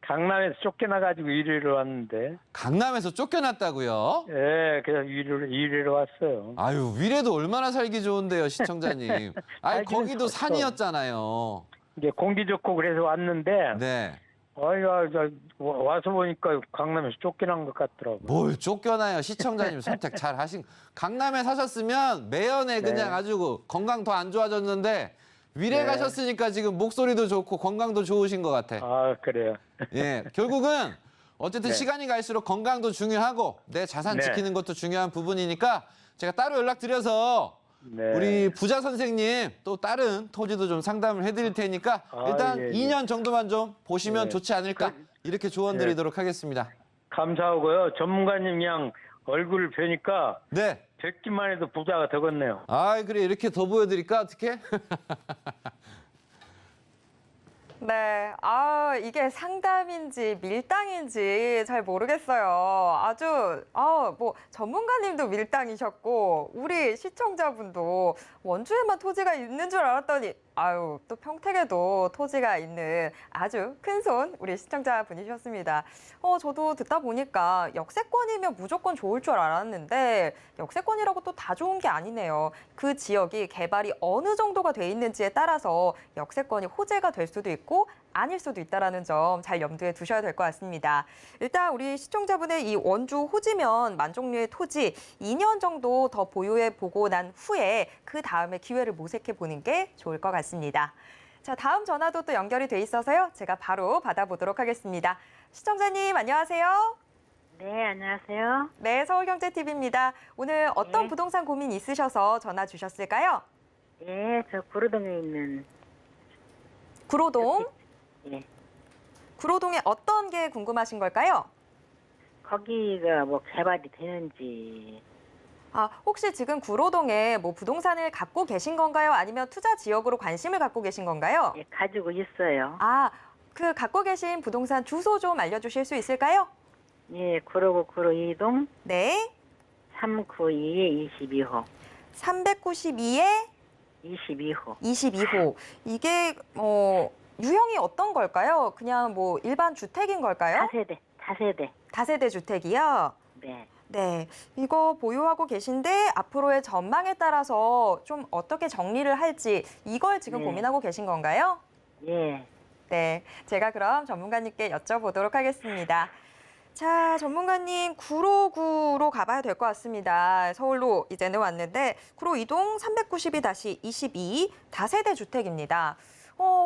강남에서 쫓겨나가지고 위례로 왔는데. 강남에서 쫓겨났다고요? 예, 그래서 위례로 왔어요. 아유, 위례도 얼마나 살기 좋은데요, 시청자님. 아니, 살기는 거기도 좋죠. 산이었잖아요. 이게 공기 좋고 그래서 왔는데. 네. 와서 보니까 강남에서 쫓겨난 것 같더라고요. 뭘 쫓겨나요, 시청자님 선택 잘 하신. 강남에 사셨으면 매연에 그냥 아주 건강 더 안 좋아졌는데 위례 네. 가셨으니까 지금 목소리도 좋고 건강도 좋으신 것 같아. 아, 그래요. 예, 결국은 어쨌든 네. 시간이 갈수록 건강도 중요하고 내 자산 네. 지키는 것도 중요한 부분이니까 제가 따로 연락드려서 네. 우리 부자 선생님 또 다른 토지도 좀 상담을 해드릴 테니까 아, 일단 예. 2년 정도만 좀 보시면 예. 좋지 않을까 이렇게 조언 드리도록 하겠습니다. 감사하고요. 전문가님 그냥 얼굴을 뵈니까 네. 뵙기만 해도 부자가 되겠네요. 아 그래 이렇게 더 보여드릴까 어떻게? 네, 이게 상담인지 밀당인지 잘 모르겠어요. 뭐, 전문가님도 밀당이셨고, 우리 시청자분도 원주에만 토지가 있는 줄 알았더니, 또 평택에도 토지가 있는 아주 큰손 우리 시청자분이셨습니다. 저도 듣다 보니까 역세권이면 무조건 좋을 줄 알았는데, 역세권이라고 또 다 좋은 게 아니네요. 그 지역이 개발이 어느 정도가 돼 있는지에 따라서 역세권이 호재가 될 수도 있고, 아닐 수도 있다는 점 잘 염두에 두셔야 될 것 같습니다. 일단 우리 시청자분의 이 원주 호지면 만종류의 토지 2년 정도 더 보유해 보고 난 후에 그 다음에 기회를 모색해 보는 게 좋을 것 같습니다. 자, 다음 전화도 또 연결이 돼 있어서요. 제가 바로 받아보도록 하겠습니다. 시청자님 안녕하세요. 네, 안녕하세요. 네, 서울경제TV입니다. 오늘 어떤 네. 부동산 고민 있으셔서 전화 주셨을까요? 예, 저 구로동에 있는, 구로동. 예, 구로동에 어떤 게 궁금하신 걸까요? 거기가 뭐 개발이 되는지, 아, 혹시 지금 구로동에 뭐 부동산을 갖고 계신 건가요? 아니면 투자 지역으로 관심을 갖고 계신 건가요? 예, 가지고 있어요. 아, 그 갖고 계신 부동산 주소 좀 알려주실 수 있을까요? 예, 구로구 구로 2동 네, 392에 22호, 392에 22호. 22호. 이게 유형이 어떤 걸까요? 그냥 뭐 일반 주택인 걸까요? 다세대. 다세대 주택이요? 네. 네, 이거 보유하고 계신데 앞으로의 전망에 따라서 좀 어떻게 정리를 할지 이걸 지금 네. 고민하고 계신 건가요? 예, 네, 제가 그럼 전문가님께 여쭤보도록 하겠습니다. 자, 전문가님 구로구로 가봐야 될 것 같습니다. 서울로 이제는 왔는데 구로 2동 392-22 다세대 주택입니다.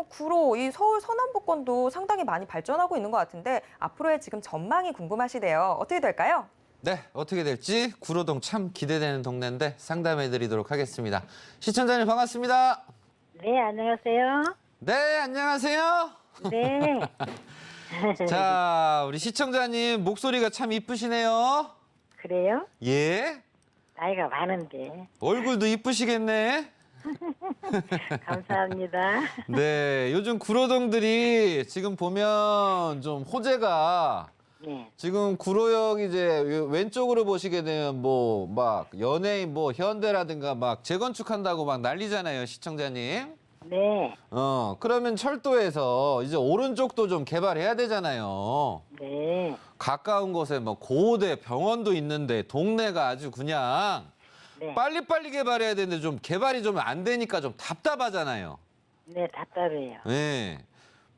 구로 이 서울 서남부권도 상당히 많이 발전하고 있는 것 같은데 앞으로의 지금 전망이 궁금하시대요. 어떻게 될까요? 네, 어떻게 될지 구로동 참 기대되는 동네인데 상담해드리도록 하겠습니다. 시청자님 반갑습니다. 네, 안녕하세요. 네, 안녕하세요. 네. 자, 우리 시청자님 목소리가 참 이쁘시네요. 그래요? 예, 나이가 많은데. 얼굴도 이쁘시겠네. 감사합니다. 네, 요즘 구로동들이 지금 보면 좀 호재가 네, 지금 구로역 이제 왼쪽으로 보시게 되면 뭐 막 연예인 뭐 현대라든가 막 재건축한다고 막 난리잖아요, 시청자님. 네, 그러면 철도에서 이제 오른쪽도 좀 개발해야 되잖아요. 네, 가까운 곳에 뭐 고대 병원도 있는데 동네가 아주 그냥 네. 빨리빨리 개발해야 되는데 좀 개발이 좀 안 되니까 좀 답답하잖아요. 네, 답답해요. 네.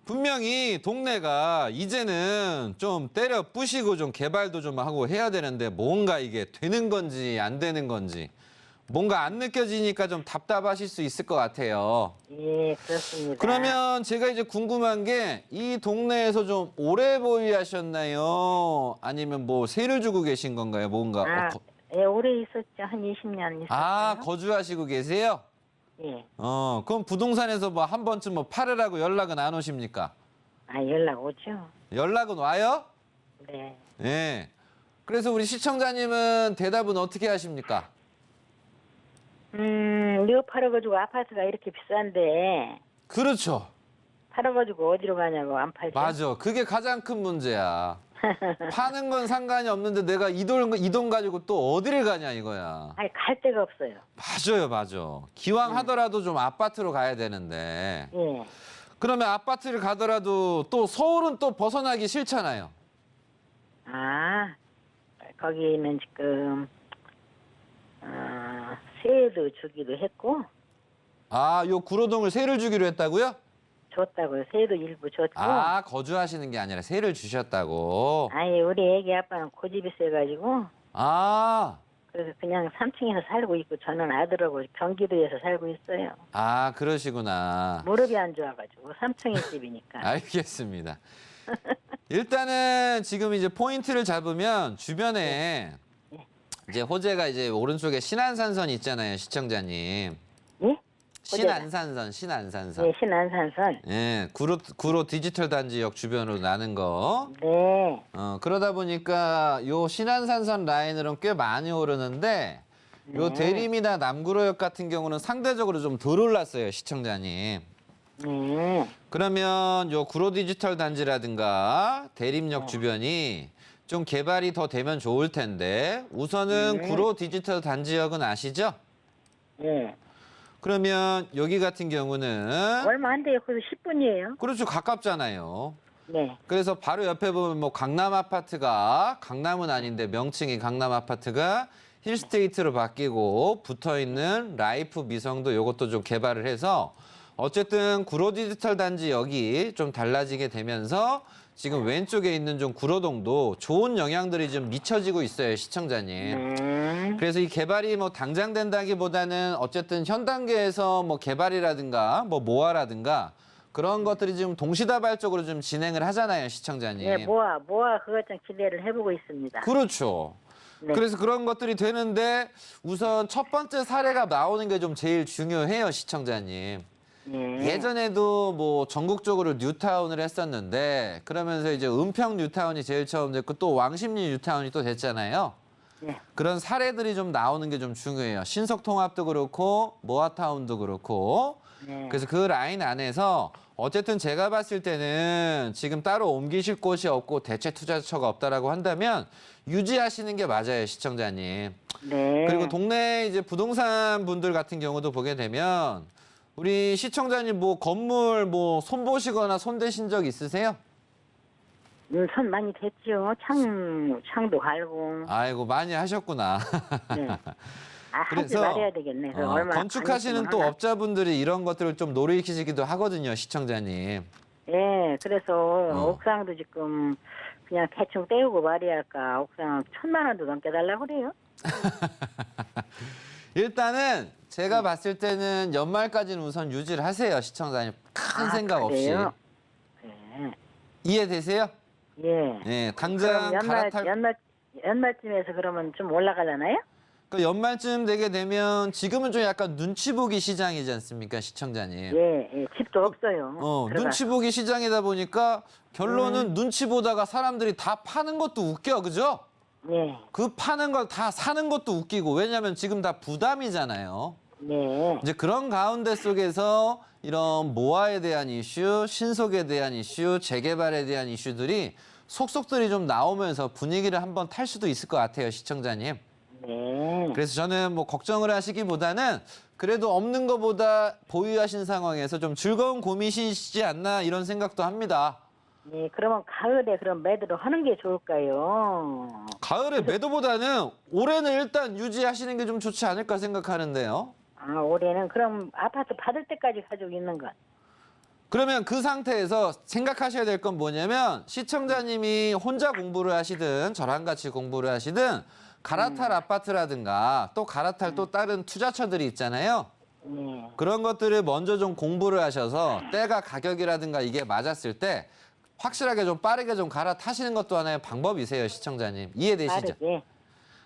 분명히 동네가 이제는 좀 때려 부시고 좀 개발도 좀 하고 해야 되는데 뭔가 이게 되는 건지 안 되는 건지 뭔가 안 느껴지니까 좀 답답하실 수 있을 것 같아요. 예, 그렇습니다. 그러면 제가 이제 궁금한 게 이 동네에서 좀 오래 보유하셨나요? 아니면 뭐 세를 주고 계신 건가요? 뭔가 예, 오래 있었죠. 한 20년 있었어요. 거주하시고 계세요? 예. 그럼 부동산에서 뭐 한 번쯤 뭐 팔으라고 연락은 안 오십니까? 연락 오죠. 연락은 와요? 네. 네. 그래서 우리 시청자님은 대답은 어떻게 하십니까? 이거 팔아가지고 아파트가 이렇게 비싼데, 그렇죠. 팔아가지고 어디로 가냐고 안 팔죠. 맞아. 그게 가장 큰 문제야. 파는 건 상관이 없는데 내가 이 돈 가지고 또 어디를 가냐 이거야. 갈 데가 없어요. 맞아. 기왕 하더라도 좀 아파트로 가야 되는데. 예. 그러면 아파트를 가더라도 또 서울은 또 벗어나기 싫잖아요. 거기는 지금, 세도 주기도 했고, 요 구로동을 세를 주기로 했다고요? 줬다고요. 세도 일부 줬고. 거주하시는 게 아니라 세를 주셨다고. 우리 애기 아빠는 고집이 세가지고, 그래서 그냥 3층에서 살고 있고, 저는 아들하고 경기도에서 살고 있어요. 그러시구나. 무릎이 안 좋아가지고, 3층의 집이니까. 알겠습니다. 일단은 지금 이제 포인트를 잡으면 주변에 네. 이제 호재가 이제 오른쪽에 신안산선 있잖아요, 시청자님. 예? 신안산선. 네, 신안산선. 예, 구로 디지털 단지역 주변으로 나는 거. 네. 그러다 보니까 요 신안산선 라인으로는 꽤 많이 오르는데 요 네. 대림이나 남구로역 같은 경우는 상대적으로 좀 덜 올랐어요, 시청자님. 네. 그러면 요 구로 디지털 단지라든가 대림역 주변이 좀 개발이 더 되면 좋을 텐데 우선은 구로 디지털 단지역은 아시죠? 네. 그러면 여기 같은 경우는 얼마 안 돼요. 그래서 10분이에요. 그렇죠, 가깝잖아요. 네. 그래서 바로 옆에 보면 뭐 강남 아파트가 강남은 아닌데 명칭이 강남 아파트가 힐스테이트로 바뀌고 붙어 있는 라이프 미성도 요것도 좀 개발을 해서 어쨌든 구로 디지털 단지 여기 좀 달라지게 되면서 지금 왼쪽에 있는 좀 구로동도 좋은 영향들이 좀 미쳐지고 있어요, 시청자님. 그래서 이 개발이 뭐 당장 된다기보다는 어쨌든 현 단계에서 뭐 개발이라든가 뭐 모아라든가 그런 것들이 지금 동시다발적으로 좀 진행을 하잖아요, 시청자님. 네, 모아 그것 좀 기대를 해보고 있습니다. 그렇죠. 네. 그래서 그런 것들이 되는데 우선 첫 번째 사례가 나오는 게 좀 제일 중요해요, 시청자님. 네. 예전에도 뭐 전국적으로 뉴타운을 했었는데 그러면서 이제 은평 뉴타운이 제일 처음 됐고 또 왕십리 뉴타운이 또 됐잖아요. 네. 그런 사례들이 좀 나오는 게 좀 중요해요. 신석통합도 그렇고 모아타운도 그렇고. 네. 그래서 그 라인 안에서 어쨌든 제가 봤을 때는 지금 따로 옮기실 곳이 없고 대체 투자처가 없다라고 한다면 유지하시는 게 맞아요, 시청자님. 네. 그리고 동네 이제 부동산 분들 같은 경우도 보게 되면 우리 시청자님 뭐 건물 뭐 손보시거나 손대신 적 있으세요? 손 많이 댔죠. 창도 갈고. 아이고 많이 하셨구나. 네. 하지 그래서 말아야 되겠네. 그 얼마 건축하시는 또 업자분들이 이런 것들을 좀 노리시기도 하거든요, 시청자님. 네, 그래서 옥상도 지금 그냥 대충 떼우고 말이할까. 옥상 1,000만 원도 넘게 달라고 그래요. 일단은 제가 봤을 때는 연말까지는 우선 유지를 하세요, 시청자님. 큰 생각 없이. 그래요? 네. 이해되세요? 예. 네, 당장 그럼 갈아탈. 연말쯤에서 그러면 좀 올라가려나요? 그 연말쯤 되게 되면 지금은 좀 약간 눈치 보기 시장이지 않습니까, 시청자님? 예, 집도 없어요. 들어가서. 눈치 보기 시장이다 보니까 결론은 눈치 보다가 사람들이 다 파는 것도 웃겨, 그죠? 예, 그 파는 걸 다 사는 것도 웃기고 왜냐하면 지금 다 부담이잖아요. 네. 이제 그런 가운데 속에서 이런 모아에 대한 이슈, 신속에 대한 이슈, 재개발에 대한 이슈들이 속속들이 좀 나오면서 분위기를 한번 탈 수도 있을 것 같아요, 시청자님. 네. 그래서 저는 뭐 걱정을 하시기보다는 그래도 없는 것보다 보유하신 상황에서 좀 즐거운 고민이시지 않나 이런 생각도 합니다. 네, 그러면 가을에 그럼 매도를 하는 게 좋을까요? 가을에 매도보다는 올해는 일단 유지하시는 게 좀 좋지 않을까 생각하는데요. 아, 올해는 그럼 아파트 받을 때까지 가지고 있는 것. 그러면 그 상태에서 생각하셔야 될 건 뭐냐면 시청자님이 혼자 공부를 하시든 저랑 같이 공부를 하시든 갈아탈 아파트라든가 또 갈아탈 또 다른 투자처들이 있잖아요. 네. 그런 것들을 먼저 좀 공부를 하셔서 때가 가격이라든가 이게 맞았을 때 확실하게 좀 빠르게 좀 갈아타시는 것도 하나의 방법이세요, 시청자님. 이해되시죠? 빠르게.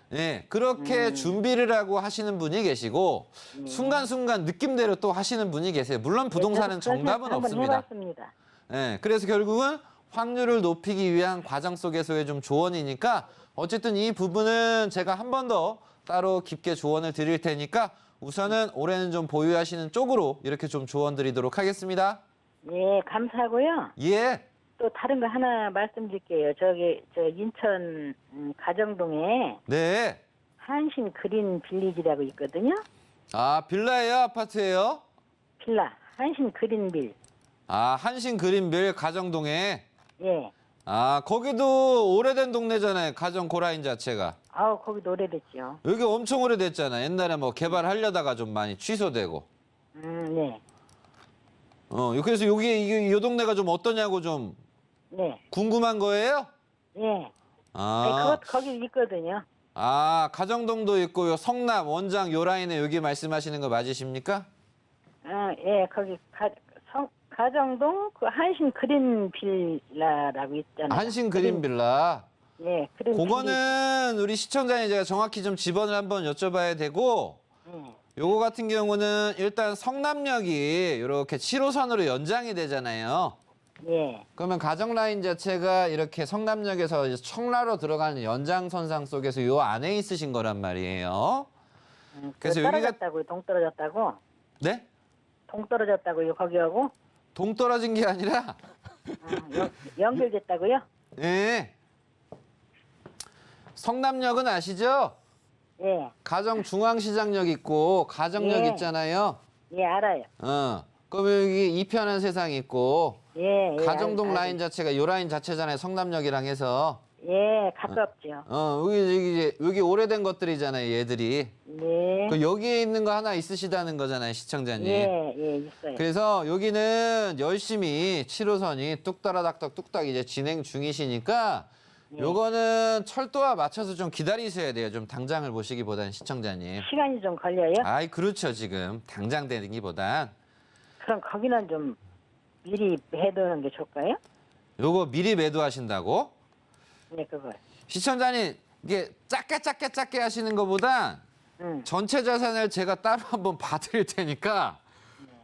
네, 그렇게 준비를 하고 하시는 분이 계시고 순간순간 느낌대로 또 하시는 분이 계세요. 물론 부동산은 정답은 한번 없습니다. 해봤습니다. 네, 그래서 결국은 확률을 높이기 위한 과정 속에서의 좀 조언이니까 어쨌든 이 부분은 제가 한 번 더 따로 깊게 조언을 드릴 테니까 우선은 올해는 좀 보유하시는 쪽으로 이렇게 좀 조언 드리도록 하겠습니다. 네, 감사하고요. 예. 또 다른 거 하나 말씀드릴게요. 저 인천 가정동에 네. 한신 그린 빌리지라고 있거든요. 아, 빌라예요? 아파트예요? 빌라 한신 그린빌. 아, 한신 그린빌 가정동에. 예. 아, 거기도 오래된 동네잖아요. 가정 고라인 자체가. 아우, 거기도 오래됐죠. 여기 엄청 오래됐잖아요. 옛날에 뭐 개발하려다가 좀 많이 취소되고. 네. 그래서 여기 이 동네가 좀 어떠냐고 좀 네. 궁금한 거예요? 예. 아, 그것 거기 있거든요. 가정동도 있고 요 성남 원장 요 라인에 여기 말씀하시는 거 맞으십니까? 예, 거기 가정동 그 한신 그린 빌라라고 있잖아요. 한신 그린 빌라. 예, 그린 그거는 우리 시청자님 제가 정확히 좀 지번을 한번 여쭤봐야 되고 요거 같은 경우는 일단 성남역이 이렇게 7호선으로 연장이 되잖아요. 예. 그러면 가정 라인 자체가 이렇게 성남역에서 이제 청라로 들어가는 연장선상 속에서 요 안에 있으신 거란 말이에요. 그래서 여기가 떨어졌다고요. 동 떨어졌다고. 네? 동 떨어졌다고요. 거기하고 동 떨어진 게 아니라 연결됐다고요. 예. 성남역은 아시죠? 예. 가정 중앙시장역 있고 가정역 예. 있잖아요. 예, 알아요. 그럼 여기 이편한 세상 있고 예. 가정동 라인 자체가 요 라인 자체잖아요. 성남역이랑 해서. 예, 가깝죠. 여기 오래된 것들이잖아요, 얘들이. 네. 그 여기에 있는 거 하나 있으시다는 거잖아요, 시청자님. 예, 있어요. 그래서 여기는 열심히 7호선이 뚝따라닥닥 뚝딱 이제 진행 중이시니까 요거는 철도와 맞춰서 좀 기다리셔야 돼요. 좀 당장을 보시기보다는 시청자님. 시간이 좀 걸려요? 아이, 그렇죠, 지금. 당장 되기보단. 그럼 거기는 좀 미리 해두는 게 좋을까요? 요거 미리 매도하신다고? 네, 그걸. 시청자님, 이게 작게 하시는 것보다 응. 전체 자산을 제가 따로 한번 봐드릴 테니까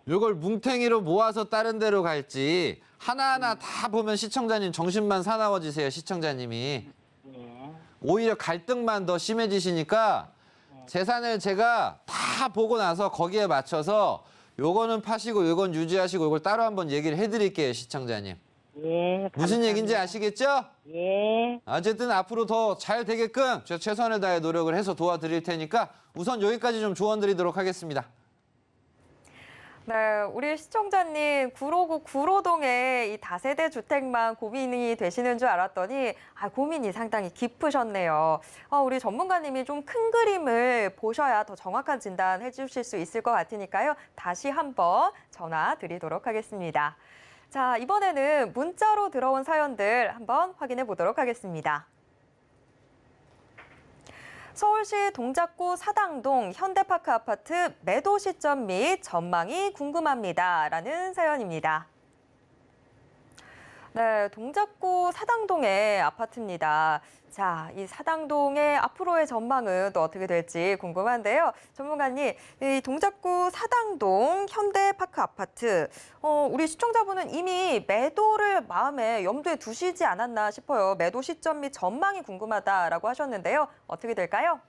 요걸 뭉탱이로 모아서 다른 데로 갈지 하나하나 다 보면 시청자님 정신만 사나워지세요, 시청자님이. 네. 오히려 갈등만 더 심해지시니까 재산을 제가 다 보고 나서 거기에 맞춰서 요거는 파시고 요건 유지하시고 요걸 따로 한번 얘기를 해드릴게요, 시청자님. 예. 무슨 감사합니다. 얘기인지 아시겠죠? 예. 어쨌든 앞으로 더 잘 되게끔 제가 최선을 다해 노력을 해서 도와드릴 테니까 우선 여기까지 좀 조언드리도록 하겠습니다. 네, 우리 시청자님 구로구 구로동에 이 다세대 주택만 고민이 되시는 줄 알았더니 고민이 상당히 깊으셨네요. 우리 전문가님이 좀 큰 그림을 보셔야 더 정확한 진단 해주실 수 있을 것 같으니까요. 다시 한번 전화 드리도록 하겠습니다. 자, 이번에는 문자로 들어온 사연들 한번 확인해 보도록 하겠습니다. 서울시 동작구 사당동 현대파크 아파트 매도 시점 및 전망이 궁금합니다. 라는 사연입니다. 네, 동작구 사당동의 아파트입니다. 자, 이 사당동의 앞으로의 전망은 또 어떻게 될지 궁금한데요. 전문가님, 이 동작구 사당동 현대파크 아파트, 우리 시청자분은 이미 매도를 마음에 염두에 두시지 않았나 싶어요. 매도 시점 및 전망이 궁금하다라고 하셨는데요. 어떻게 될까요?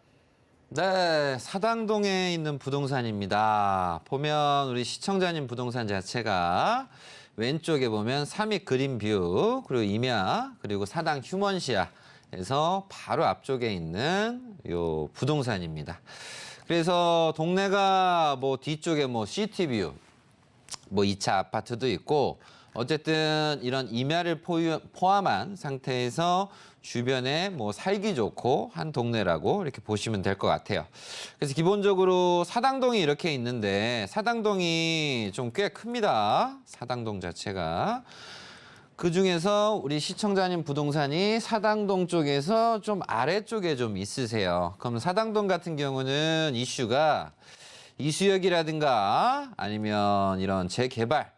네, 사당동에 있는 부동산입니다. 보면 우리 시청자님 부동산 자체가 왼쪽에 보면 삼익 그린뷰, 그리고 임야, 그리고 사당 휴먼시아에서 바로 앞쪽에 있는 요 부동산입니다. 그래서 동네가 뭐 뒤쪽에 뭐 시티뷰, 뭐 2차 아파트도 있고 어쨌든 이런 임야를 포함한 상태에서 주변에 뭐 살기 좋고 한 동네라고 이렇게 보시면 될 것 같아요. 그래서 기본적으로 사당동이 이렇게 있는데 사당동이 좀 꽤 큽니다. 사당동 자체가. 그중에서 우리 시청자님 부동산이 사당동 쪽에서 좀 아래쪽에 좀 있으세요. 그럼 사당동 같은 경우는 이슈가 이수역이라든가 아니면 이런 재개발,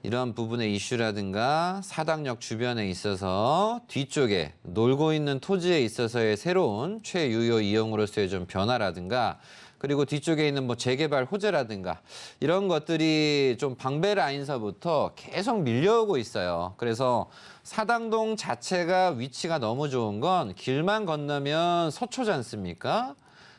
이런 부분의 이슈라든가 사당역 주변에 있어서 뒤쪽에 놀고 있는 토지에 있어서의 새로운 최유효 이용으로서의 좀 변화라든가 그리고 뒤쪽에 있는 뭐 재개발 호재라든가 이런 것들이 좀 방배 라인서부터 계속 밀려오고 있어요. 그래서 사당동 자체가 위치가 너무 좋은 건 길만 건너면 서초지 않습니까?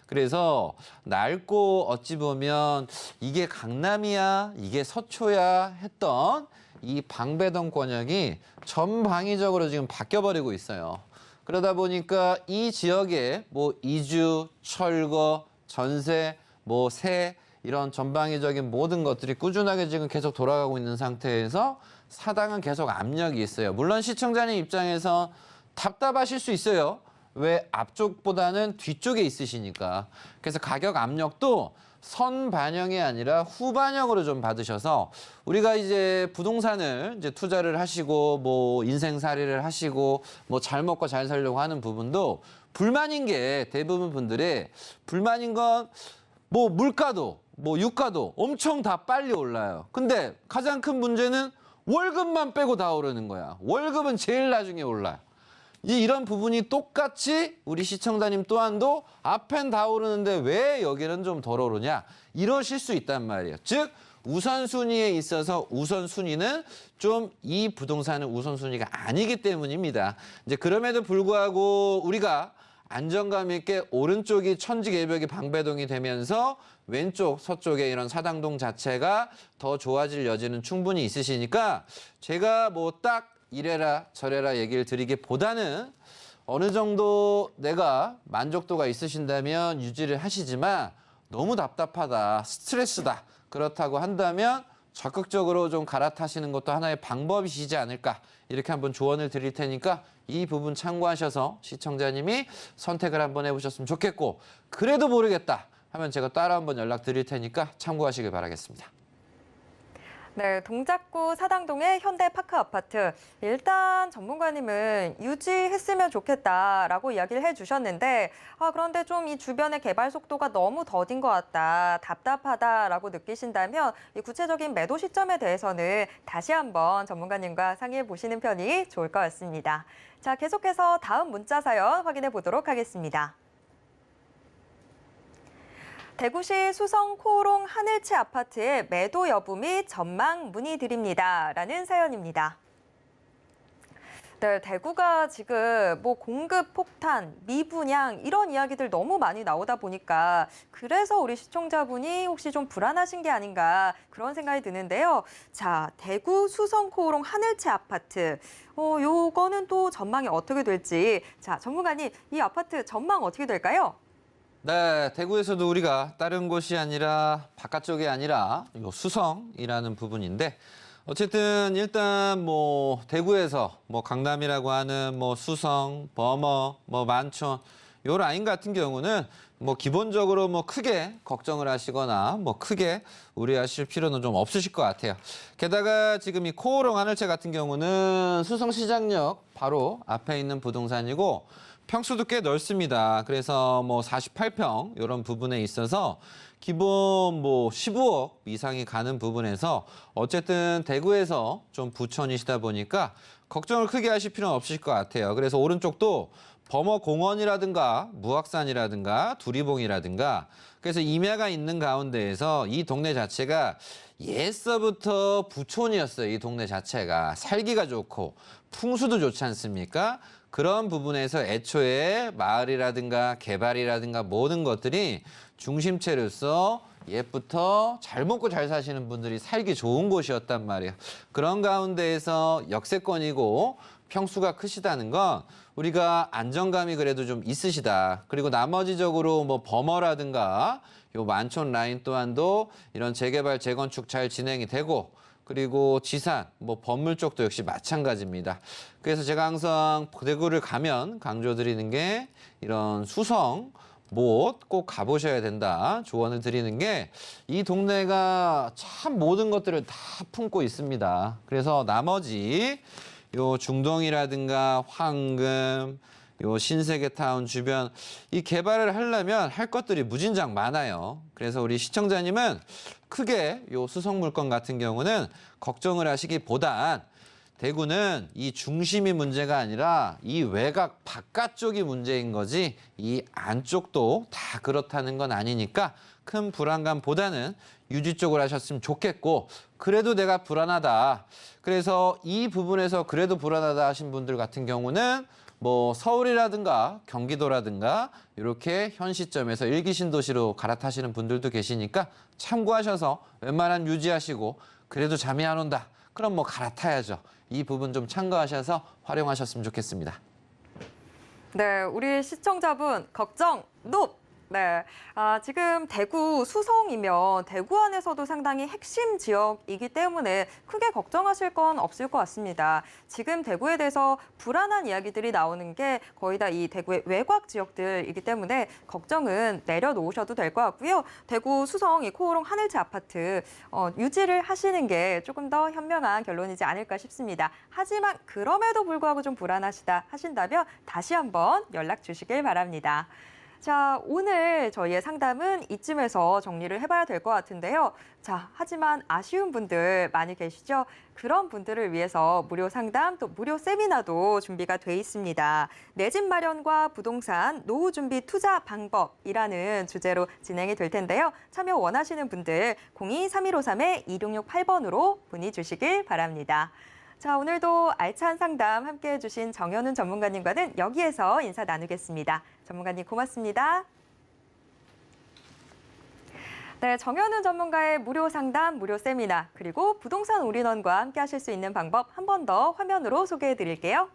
그래서 낡고 어찌 보면 이게 강남이야, 이게 서초야 했던 이 방배동 권역이 전방위적으로 지금 바뀌어버리고 있어요. 그러다 보니까 이 지역에 뭐 이주, 철거, 전세, 뭐 세 이런 전방위적인 모든 것들이 꾸준하게 지금 계속 돌아가고 있는 상태에서 사당은 계속 압력이 있어요. 물론 시청자님 입장에서 답답하실 수 있어요. 왜 앞쪽보다는 뒤쪽에 있으시니까. 그래서 가격 압력도 선 반영이 아니라 후 반영으로 좀 받으셔서 우리가 이제 부동산을 이제 투자를 하시고 뭐 인생살이를 하시고 뭐 잘 먹고 잘 살려고 하는 부분도 불만인 게 대부분 분들의 불만인 건 뭐 물가도 뭐 유가도 엄청 다 빨리 올라요. 근데 가장 큰 문제는 월급만 빼고 다 오르는 거야. 월급은 제일 나중에 올라요. 이런 부분이 똑같이 우리 시청자님 또한도 앞엔 다 오르는데 왜 여기는 좀 덜 오르냐 이러실 수 있단 말이에요. 즉 우선순위에 있어서 우선순위는 좀 이 부동산은 우선순위가 아니기 때문입니다. 이제 그럼에도 불구하고 우리가 안정감 있게 오른쪽이 천지개벽이 방배동이 되면서 왼쪽 서쪽에 이런 사당동 자체가 더 좋아질 여지는 충분히 있으시니까 제가 뭐 딱 이래라 저래라 얘기를 드리기보다는 어느 정도 내가 만족도가 있으신다면 유지를 하시지만 너무 답답하다, 스트레스다 그렇다고 한다면 적극적으로 좀 갈아타시는 것도 하나의 방법이시지 않을까 이렇게 한번 조언을 드릴 테니까 이 부분 참고하셔서 시청자님이 선택을 한번 해보셨으면 좋겠고 그래도 모르겠다 하면 제가 따로 한번 연락 드릴 테니까 참고하시길 바라겠습니다. 네, 동작구 사당동의 현대파크 아파트. 일단 전문가님은 유지했으면 좋겠다라고 이야기를 해주셨는데 그런데 좀 이 주변의 개발 속도가 너무 더딘 것 같다, 답답하다라고 느끼신다면 이 구체적인 매도 시점에 대해서는 다시 한번 전문가님과 상의해 보시는 편이 좋을 것 같습니다. 자, 계속해서 다음 문자 사연 확인해 보도록 하겠습니다. 대구시 수성 코오롱 하늘채 아파트의 매도 여부 및 전망 문의드립니다. 라는 사연입니다. 네, 대구가 지금 공급 폭탄, 미분양 이런 이야기들 너무 많이 나오다 보니까 그래서 우리 시청자분이 혹시 좀 불안하신 게 아닌가 그런 생각이 드는데요. 자, 대구 수성 코오롱 하늘채 아파트. 요거는 또 전망이 어떻게 될지. 자, 전문가님, 이 아파트 전망 어떻게 될까요? 네, 대구에서도 우리가 다른 곳이 아니라 바깥쪽이 아니라 요 수성이라는 부분인데 어쨌든 일단 대구에서 강남이라고 하는 수성, 범어, 만촌 요 라인 같은 경우는 기본적으로 크게 걱정을 하시거나 크게 우려하실 필요는 좀 없으실 것 같아요. 게다가 지금 이 코오롱 하늘채 같은 경우는 수성시장역 바로 앞에 있는 부동산이고 평수도 꽤 넓습니다. 그래서 48평 이런 부분에 있어서 기본 15억 이상이 가는 부분에서 어쨌든 대구에서 좀 부천이시다 보니까 걱정을 크게 하실 필요는 없으실 것 같아요. 그래서 오른쪽도 범어공원이라든가 무악산이라든가 두리봉이라든가 그래서 임야가 있는 가운데에서 이 동네 자체가 옛서부터 부촌이었어요. 이 동네 자체가 살기가 좋고 풍수도 좋지 않습니까? 그런 부분에서 애초에 마을이라든가 개발이라든가 모든 것들이 중심체로서 옛부터 잘 먹고 잘 사시는 분들이 살기 좋은 곳이었단 말이에요. 그런 가운데에서 역세권이고 평수가 크시다는 건 우리가 안정감이 그래도 좀 있으시다. 그리고 나머지적으로 범어라든가 요 만촌 라인 또한도 이런 재개발, 재건축 잘 진행이 되고 그리고 지산, 건물 쪽도 역시 마찬가지입니다. 그래서 제가 항상 대구를 가면 강조드리는 게 이런 수성, 못 꼭 가보셔야 된다 조언을 드리는 게 이 동네가 참 모든 것들을 다 품고 있습니다. 그래서 나머지 요 중동이라든가 황금, 요 신세계타운 주변 이 개발을 하려면 할 것들이 무진장 많아요. 그래서 우리 시청자님은 크게 요 수성물건 같은 경우는 걱정을 하시기보단 대구는 이 중심이 문제가 아니라 이 외곽 바깥쪽이 문제인 거지 이 안쪽도 다 그렇다는 건 아니니까 큰 불안감보다는 유지 쪽을 하셨으면 좋겠고 그래도 내가 불안하다. 그래서 이 부분에서 그래도 불안하다 하신 분들 같은 경우는 서울이라든가 경기도라든가 이렇게 현 시점에서 일기 신도시로 갈아타시는 분들도 계시니까 참고하셔서 웬만한 유지하시고 그래도 잠이 안 온다. 그럼 갈아타야죠. 이 부분 좀 참고하셔서 활용하셨으면 좋겠습니다. 네, 우리 시청자분 걱정 높! 네, 지금 대구 수성이면 대구 안에서도 상당히 핵심 지역이기 때문에 크게 걱정하실 건 없을 것 같습니다. 지금 대구에 대해서 불안한 이야기들이 나오는 게 거의 다 이 대구의 외곽 지역들이기 때문에 걱정은 내려놓으셔도 될 것 같고요. 대구 수성 이 코오롱 하늘채 아파트 유지를 하시는 게 조금 더 현명한 결론이지 않을까 싶습니다. 하지만 그럼에도 불구하고 좀 불안하시다 하신다면 다시 한번 연락 주시길 바랍니다. 자, 오늘 저희의 상담은 이쯤에서 정리를 해봐야 될 것 같은데요. 자, 하지만 아쉬운 분들 많이 계시죠? 그런 분들을 위해서 무료 상담 또 무료 세미나도 준비가 돼 있습니다. 내 집 마련과 부동산 노후 준비 투자 방법이라는 주제로 진행이 될 텐데요. 참여 원하시는 분들 02-3153-2668번으로 문의 주시길 바랍니다. 자, 오늘도 알찬 상담 함께해 주신 정현훈 전문가님과는 여기에서 인사 나누겠습니다. 전문가님 고맙습니다. 네, 정현훈 전문가의 무료 상담, 무료 세미나, 그리고 부동산 올인원과 함께 하실 수 있는 방법 한 번 더 화면으로 소개해 드릴게요.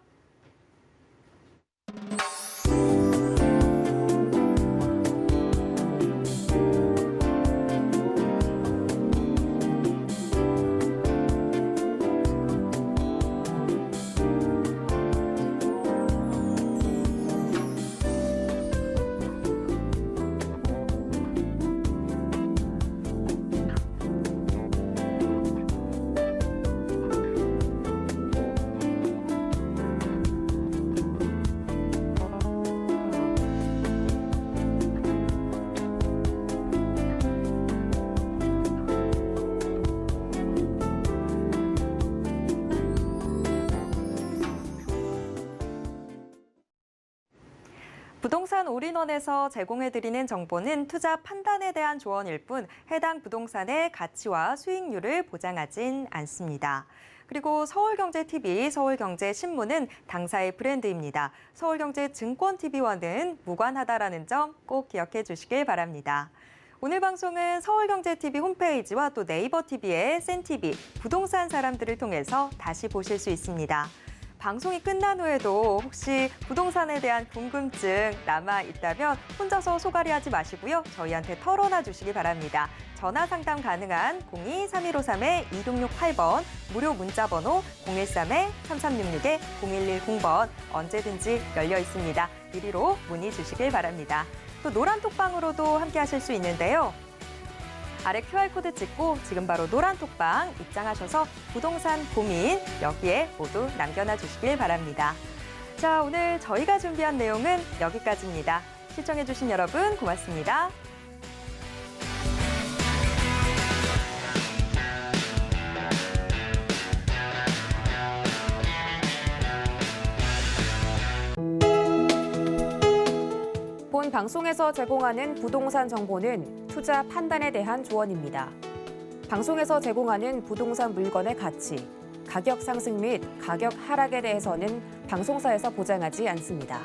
부동산 올인원에서 제공해드리는 정보는 투자 판단에 대한 조언일 뿐 해당 부동산의 가치와 수익률을 보장하진 않습니다. 그리고 서울경제TV, 서울경제신문은 당사의 브랜드입니다. 서울경제증권TV와는 무관하다라는 점 꼭 기억해 주시길 바랍니다. 오늘 방송은 서울경제TV 홈페이지와 또 네이버TV의 센TV, 부동산 사람들을 통해서 다시 보실 수 있습니다. 방송이 끝난 후에도 혹시 부동산에 대한 궁금증 남아 있다면 혼자서 소갈이하지 마시고요. 저희한테 털어놔 주시기 바랍니다. 전화 상담 가능한 02-3153-2668번, 무료 문자 번호 013-3366-0110번 언제든지 열려 있습니다. 이리로 문의 주시길 바랍니다. 또 노란 톡방으로도 함께 하실 수 있는데요. 아래 QR코드 찍고 지금 바로 노란 톡방 입장하셔서 부동산 고민 여기에 모두 남겨놔 주시길 바랍니다. 자, 오늘 저희가 준비한 내용은 여기까지입니다. 시청해주신 여러분 고맙습니다. 본 방송에서 제공하는 부동산 정보는 투자 판단에 대한 조언입니다. 방송에서 제공하는 부동산 물건의 가치, 가격 상승 및 가격 하락에 대해서는 방송사에서 보장하지 않습니다.